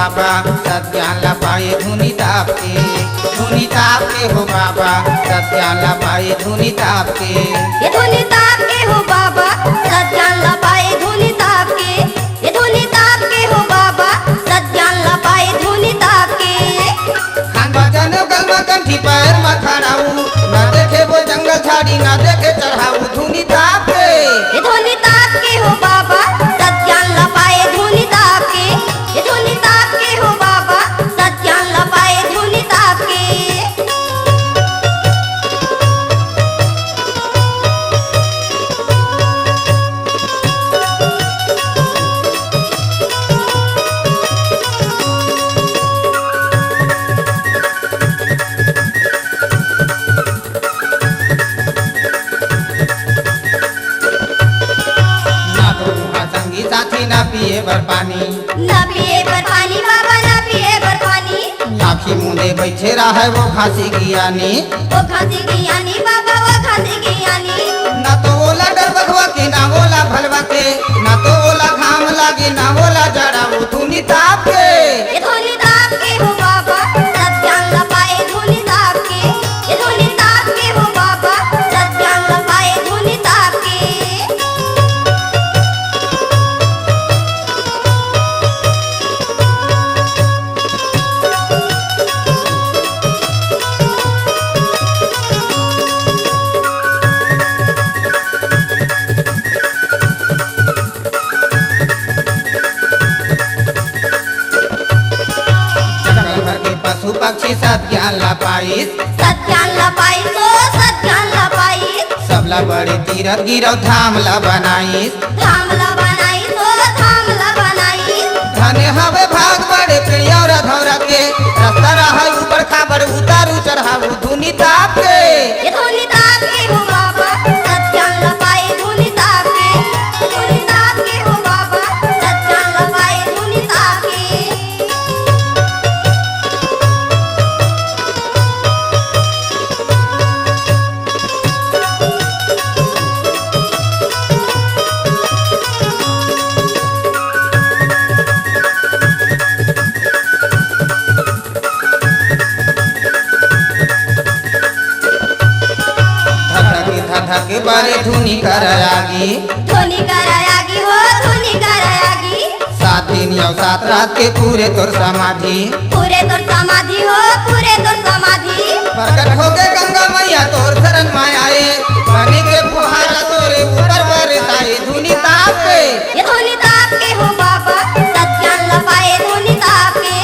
बाबा सत्यान ला पाए धुनी ताप के हो बाबा सत्यान ला पाए धुनी ताप के। ये धुनी ताप के हो बाबा सत्यान ला पाए धुनी ताप के। ये धुनी ताप के हो बाबा सत्यान ला पाए धुनी ताप के। खान भजन गलमा कंठी पैर में खड़ाऊ न देखे वो जंगल झाड़ी न देखे चढ़ाऊ धुनी ताप के। ये धुनी ताप के हो बाबा सत्यान ला पाए धुनी ताप के। ये धुनी ताप के हो बाबा सत्यान ला पाए धुनी ताप के। साथी ना पिए बर पानी ना पिए बर पानी बाबा ना पिए बर पानी। आँखी मुंदे बैठे रहा वो खांसी ज्ञानी वो खांसी ज्ञानी बाबा वो खांसी ज्ञानी। ना तो ओला डर बखवा के ना ओला भलवा के ना तो ओला घाम लागे ना ओला जड़ा वो धुनी ताप के। ये धुनी ताप के हो बाबा सत्यान ला पाए धुनी ताप के। ये धुनी ताप के हो बाबा सत्यान ला पाए धुनी ताप के। पशु पक्षी सत्यान ला पाइस सत्यान ला पाइस ओ सत्यान ला पाइस। सबला बड़े तीरथ गिरव धाम ला बनाइस धाम ला बनाइस ओ धाम ला बनाइस। धने हवे भाग बड़े पिड़िया धौरा के रास्ता रहा ऊपर खाबर उतारू चढ़ाऊ धुनी ताप के। ये धुनी ताप के हो बाबा सत्यान ला पाए धुनी ताप के। ये धुनी ताप के हो बाबा सत्यान ला पाए धुनी ताप के। धके बारे धुनी करायागी धुनी करायागी हो धुनी करायागी। 7 दिन या 7 रात के पूरे तोर समाधि पूरे तोर समाधि हो पूरे तोर समाधि। प्रकट हो गए गंगा मैया तोर शरण मायाए पानी के फुहारा तोरे ऊपर बरसाए धुनी ताप के। ये धुनी ताप के हो बाबा सत्यान ला पाए धुनी ताप के।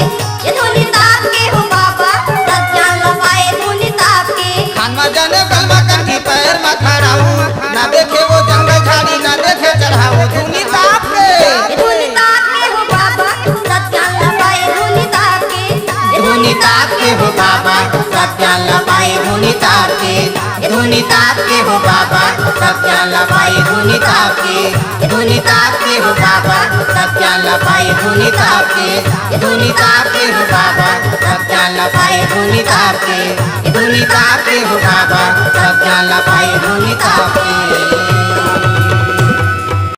ये धुनी ताप के हो बाबा सत्यान ला पाए धुनी ताप के। खान में जाने गलमा कंठी पैर में खड़ाऊ ना देखे वो जंगल झाड़ी ना देखे चढ़ाऊ धुनी ताप के। ये धुनी ताप के हो बाबा सत्यान ला पाए धुनी ताप के। ये धुनी ताप के हो बाबा सत्यान ला पाए धुनी ताप के। धुनी ताप के हो बाबा सत्यान ला पाए धुनी ताप के। धुनी ताप के हो बाबा सत्यान ला पाए धुनी ताप के। धुनी ताप के हो बाबा सत्यान ला पाए धुनी ताप के। धुनी ताप के हो बाबा सत्यान ला पाए धुनी